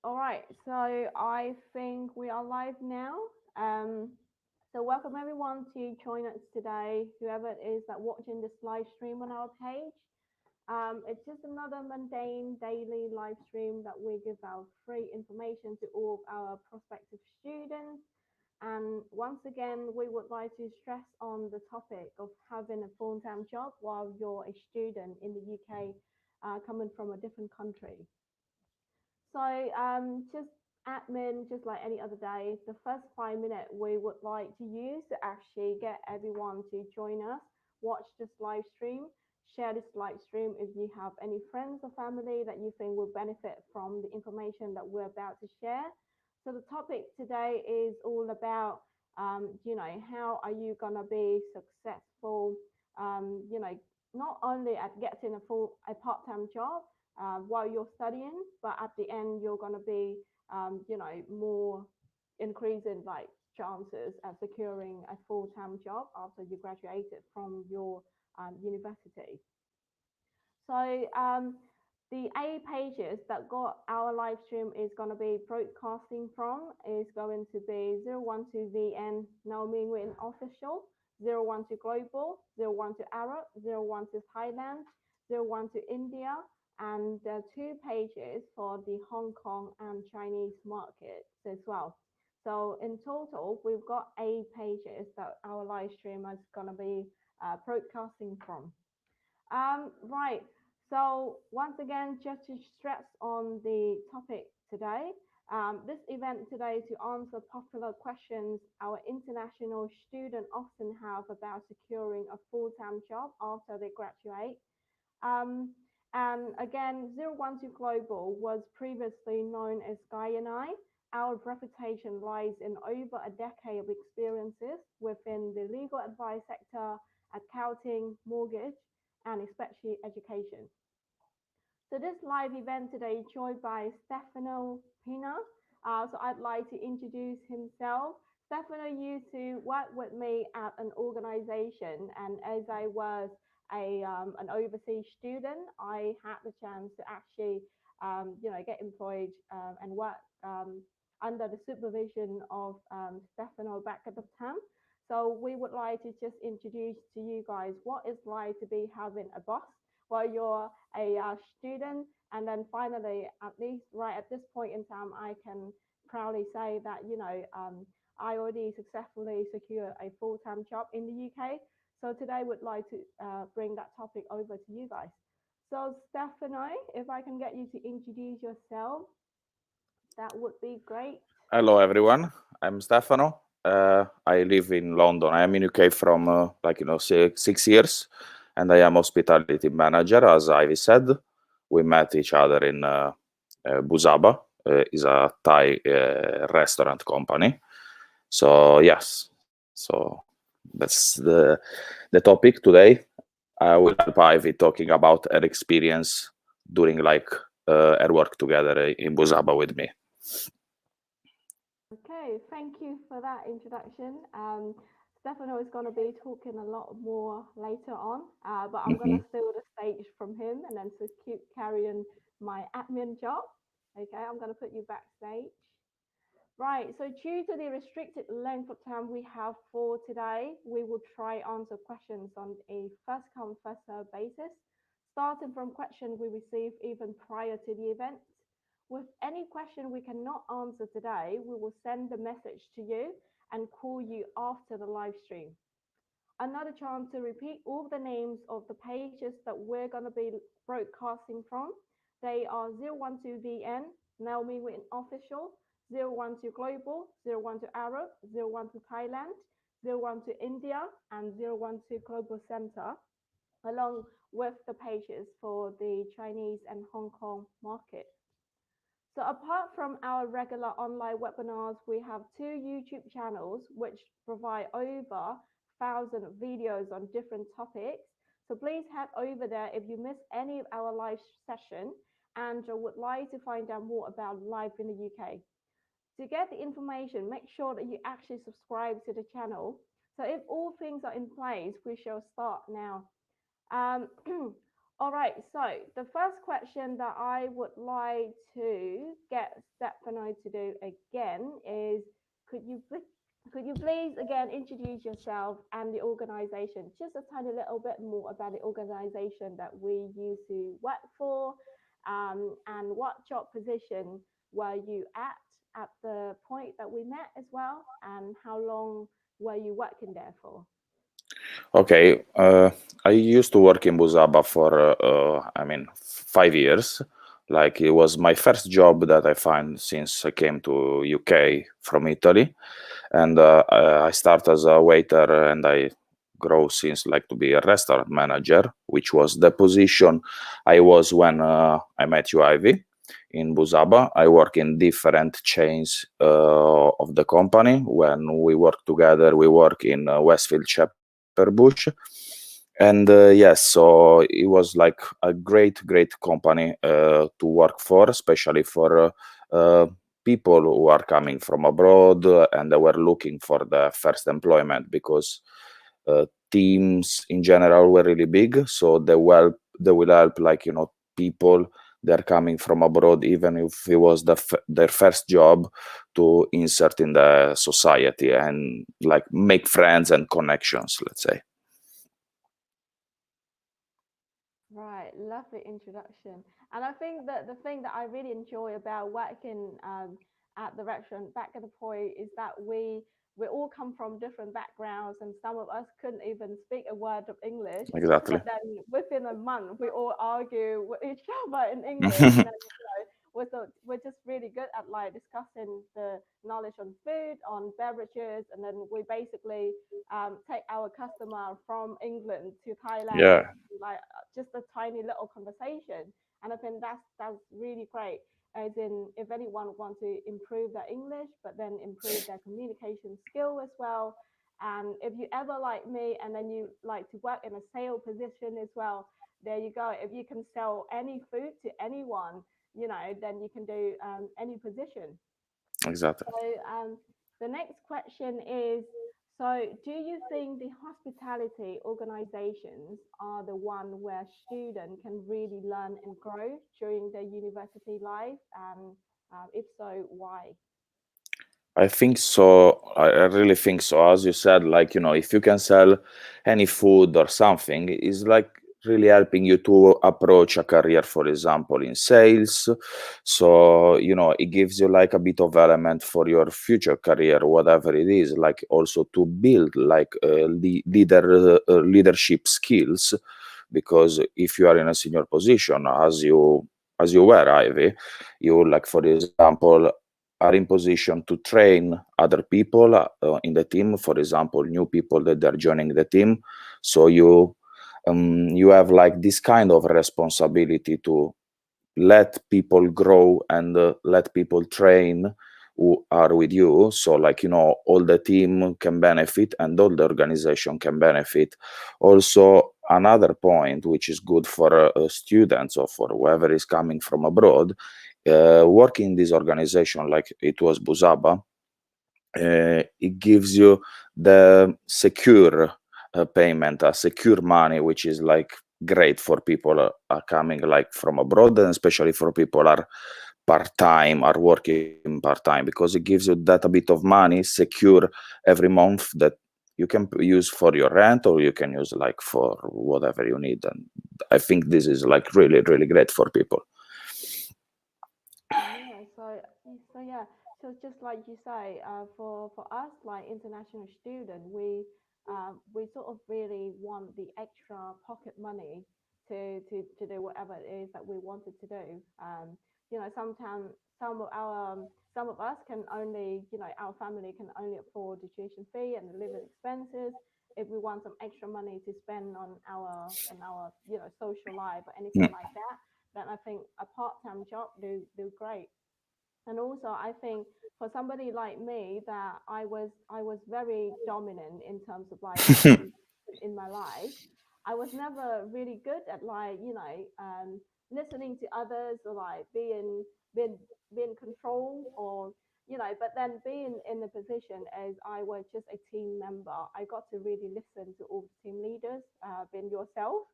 All right, so I think we are live now. Um, so welcome everyone to join us today, whoever it is that watching this live stream on our page. It's just another mundane daily live stream that we give out free information to all of our prospective students. And once again, we would like to stress on the topic of having a full-time job while you're a student in the UK, coming from a different country. So just admin, just like any other day, the first 5 minutes we would like to use to actually get everyone to join us, watch this live stream, share this live stream if you have any friends or family that you think will benefit from the information that we're about to share. So the topic today is all about, how are you gonna be successful, not only at getting a part-time job, while you're studying, but at the end you're going to be, more increasing like chances at securing a full-time job after you graduated from your university. So the A pages that got our live stream is going to be broadcasting from is going to be 012 VN Naomi Nguyen official, 012 global, 012 Arab, 012 Thailand, 012 India, and two pages for the Hong Kong and Chinese markets as well. So in total, we've got 8 pages that our live stream is going to be broadcasting from. Right. So once again, just to stress on the topic today, this event today to answer popular questions our international students often have about securing a full-time job after they graduate. Um, and again, 012 Global was previously known as Guy and I. Our reputation lies in over a decade of experiences within the legal advice sector, accounting, mortgage, and especially education. So this live event today is joined by Stefano Pina. So I'd like to introduce himself. Stefano used to work with me at an organization, and as I was an overseas student, I had the chance to actually, get employed and work under the supervision of Stefano back at the time. So we would like to just introduce to you guys what it's like to be having a boss while you're a student. And then finally, at least right at this point in time, I can proudly say that, I already successfully secured a full-time job in the UK. So today would like to bring that topic over to you guys. So Stefano, if I can get you to introduce yourself, that would be great. Hello everyone, I'm Stefano. I live in London. I am in UK from 6 years, and I am hospitality manager. As Ivy said, we met each other in Busaba, is a Thai restaurant company. So yes, so that's the topic today. I will help Ivy talking about her experience during her work together in Busaba with me. Okay, thank you for that introduction. Stefano is going to be talking a lot more later on, but I'm going to Mm-hmm. steal the stage from him and then just keep carrying my admin job. Okay, I'm going to put you backstage. Right, so due to the restricted length of time we have for today, we will try answer questions on a first come, first serve basis, starting from question we received even prior to the event. With any question we cannot answer today, we will send the message to you and call you after the live stream. Another chance to repeat all the names of the pages that we're going to be broadcasting from. They are 012 VN, Naomi Witten Official, 012 Global, 012 Arab, 012 Thailand, 012 India, and 012 Global Center, along with the pages for the Chinese and Hong Kong market. So apart from our regular online webinars, we have two YouTube channels which provide over 1,000 videos on different topics. So please head over there if you miss any of our live session and would like to find out more about life in the UK. To get the information, make sure that you actually subscribe to the channel. So if all things are in place, we shall start now. Um, All right, so the first question that I would like to get Stefano to do again is could you could you please again introduce yourself and the organization, just a tiny little bit more about the organization that we used to work for, and what job position were you at the point that we met as well, and how long were you working there for? Okay, I used to work in Busaba for, I mean, 5 years. Like it was my first job that I find since I came to UK from Italy, and I start as a waiter, and I grow since like to be a restaurant manager, which was the position I was when I met you, Ivy, in Busaba. I work in different chains of the company. When we work together, we work in Westfield Shepherd Bush. And yes, so it was like a great company to work for, especially for people who are coming from abroad and they were looking for the first employment because teams in general were really big, so they will help, like, people they're coming from abroad, even if it was their first job, to insert in the society and like make friends and connections, let's say. Right, lovely introduction. And I think that the thing that I really enjoy about working at the restaurant back at the point is that we all come from different backgrounds, and some of us couldn't even speak a word of English. Exactly. But then within a month, we all argue with each other in English, and then we're just really good at like discussing the knowledge on food, on beverages, and then we basically take our customer from England to Thailand, Yeah, like just a tiny little conversation. And I think that's really great. As in, if anyone wants to improve their English, but then improve their communication skill as well. And if you ever like me, and then you like to work in a sale position as well, there you go. If you can sell any food to anyone, then you can do any position. exactly. So the next question is, so do you think the hospitality organizations are the one where students can really learn and grow during their university life? And if so, why? I think so. I really think so. As you said, like, if you can sell any food or something, it's like really helping you to approach a career, for example, in sales. So, it gives you like a bit of element for your future career, whatever it is, like also to build like leadership skills. Because if you are in a senior position, as you were, Ivy, you, like, for example, are in position to train other people in the team, for example, new people that are joining the team. So you have like this kind of responsibility to let people grow and let people train who are with you, so like, all the team can benefit and all the organization can benefit. Also, another point which is good for students or for whoever is coming from abroad, working in this organization like it was Busaba, it gives you the secure payment, secure money, which is like great for people are coming like from abroad, and especially for people are part-time, are working part-time, because it gives you that a bit of money secure every month that you can use for your rent, or you can use like for whatever you need. And I think this is like really great for people. Yeah, so yeah, so just like you say, for us like international student, we sort of really want the extra pocket money to do whatever it is that we wanted to do. Sometimes some of us can only, our family can only afford the tuition fee and the living expenses. If we want some extra money to spend on our social life or anything Mm. like that, then I think a part-time job do great. And also I think for somebody like me, that I was very dominant in terms of like my communication in my life. I was never really good at like listening to others, or like being being control, or but then being in the position as I was just a team member, I got to really listen to all the team leaders, being yourself.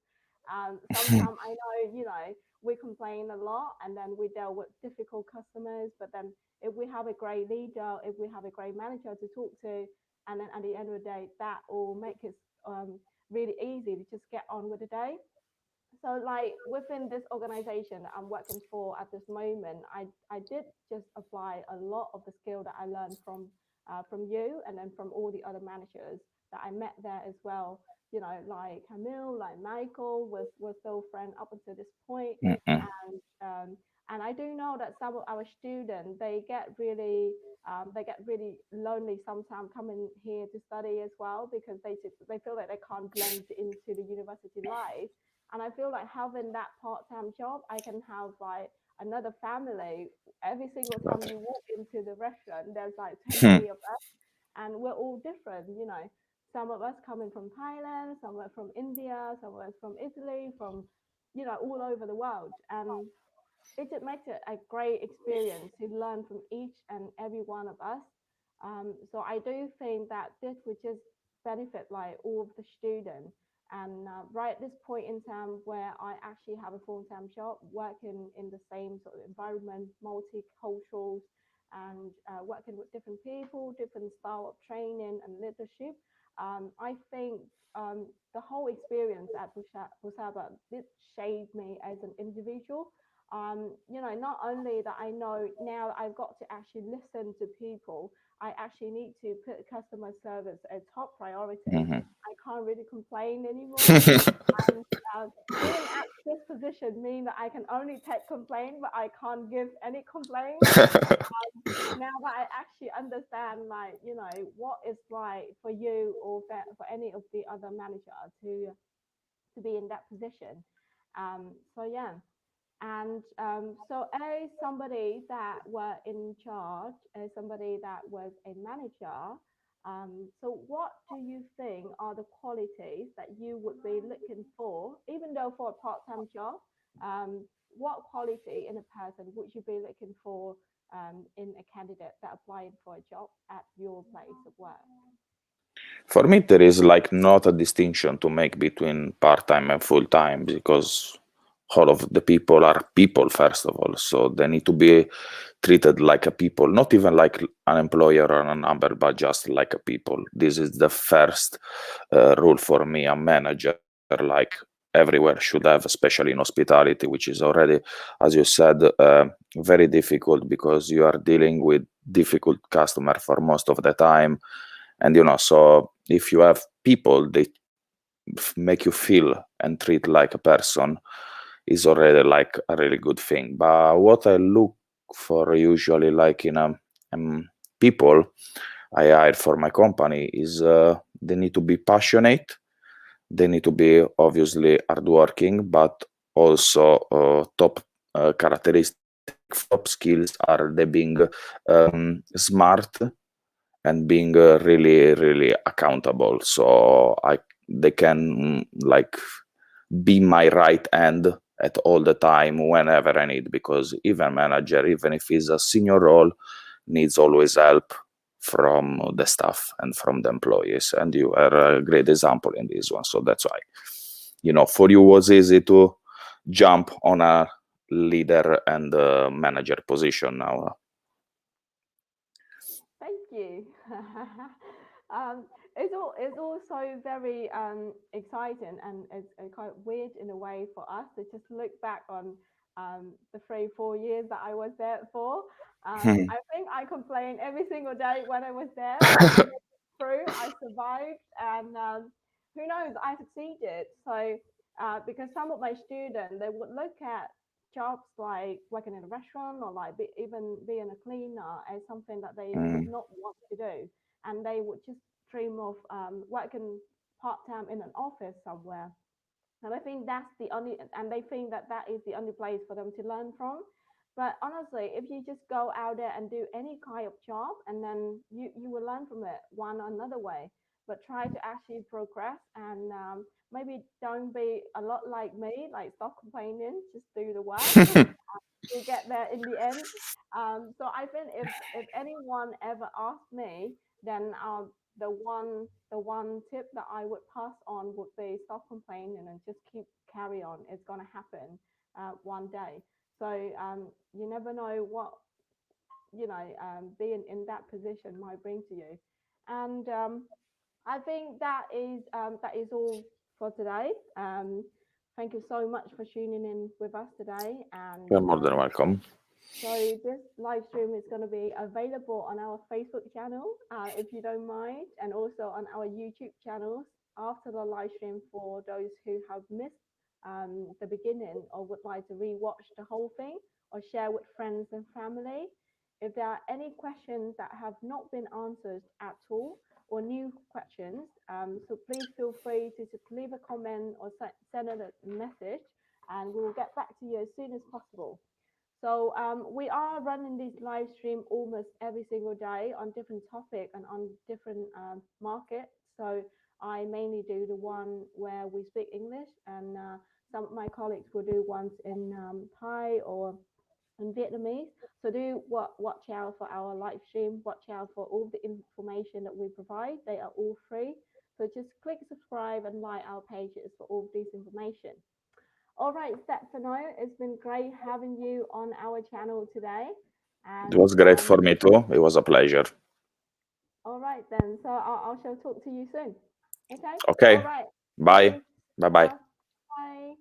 Sometimes I know, we complain a lot and then we deal with difficult customers, but then if we have a great leader, if we have a great manager to talk to, and then at the end of the day, that will make it really easy to just get on with the day. So like within this organization that I'm working for at this moment, I did just apply a lot of the skill that I learned from you and then from all the other managers that I met there as well. Like Camille, like Michael was still friend up until this point. Mm-mm. And and I do know that some of our students they get really lonely sometimes coming here to study as well because they feel like they can't blend into the university life. And I feel like having that part-time job, I can have like another family. Every single time But you walk into the restaurant, there's like hmm, 20 of us, and we're all different. Some of us coming from Thailand, some are from India, some of us from Italy, from all over the world. And it just makes it a great experience to learn from each and every one of us. So I do think that this would just benefit like all of the students. And right at this point in time where I actually have a full-time job working in the same sort of environment, multicultural, and working with different people, different style of training and leadership, I think the whole experience at Busaba did shape me as an individual. Not only that I know now that I've got to actually listen to people, I actually need to put customer service as top priority. mhm. I can't really complain anymore. And being at this position means that I can only take complaint, but I can't give any complaint. Now that I actually understand, like, what it's like for you or for any of the other manager to be in that position. So yeah. And so, as somebody that were in charge, as somebody that was a manager, so what do you think are the qualities that you would be looking for, even though for a part-time job? What quality in a person would you be looking for in a candidate that applied for a job at your place of work? For me, there is like not a distinction to make between part-time and full-time because all of the people are people, first of all. So they need to be treated like a people, not even like an employer or a number, but just like a people. This is the first rule for me. A manager, like everywhere, should have, especially in hospitality, which is already, as you said, very difficult because you are dealing with difficult customer for most of the time. And so if you have people, they make you feel and treat like a person, is already like a really good thing. But what I look for usually, like in people I hire for my company, is they need to be passionate, they need to be obviously hardworking, but also top characteristic for me, top skills are they being smart and being really really accountable. So they can like be my right hand at all the time whenever I need, because even manager, even if it's a senior role, needs always help from the staff and from the employees, and you are a great example in this one. So that's why, for you was easy to jump on a leader and manager position now. Thank you. It's also very exciting, and it's quite weird in a way for us to just look back on the 3 4 years that I was there for. I think I complained every single day when I was there, but I made it through. I survived, and who knows, I succeeded. So because some of my students they would look at jobs like working in a restaurant or like even being a cleaner as something that they would Mm. not want to do, and they would just dream of working part time in an office somewhere. And I think that's the only, and they think that that is the only place for them to learn from. But honestly, if you just go out there and do any kind of job, and then you will learn from it one or another way. But try to actually progress and maybe don't be a lot like me, like stop complaining, just do the work. You get there in the end. So I think if anyone ever asks me, then the one tip that I would pass on would be stop complaining and just keep carry on. It's gonna happen one day. So you never know what being in that position might bring to you. And I think that is all for today. Thank you so much for tuning in with us today. And You're more than welcome. so this live stream is going to be available on our Facebook channel, if you don't mind, and also on our YouTube channels after the live stream for those who have missed the beginning or would like to rewatch the whole thing or share with friends and family. If there are any questions that have not been answered at all or new questions, so please feel free to just leave a comment or send a message, and we will get back to you as soon as possible. So we are running this live stream almost every single day on different topic and on different markets. So I mainly do the one where we speak English, and some of my colleagues will do ones in Thai or in Vietnamese. So do watch out for our live stream. Watch out for all the information that we provide. They are all free. So just click subscribe and like our pages for all this information. All right, Stefano, it's been great having you on our channel today. And It was great for me too. It was a pleasure. all right then. So I shall talk to you soon. Okay. Okay. All right. Bye. Bye-bye. Bye.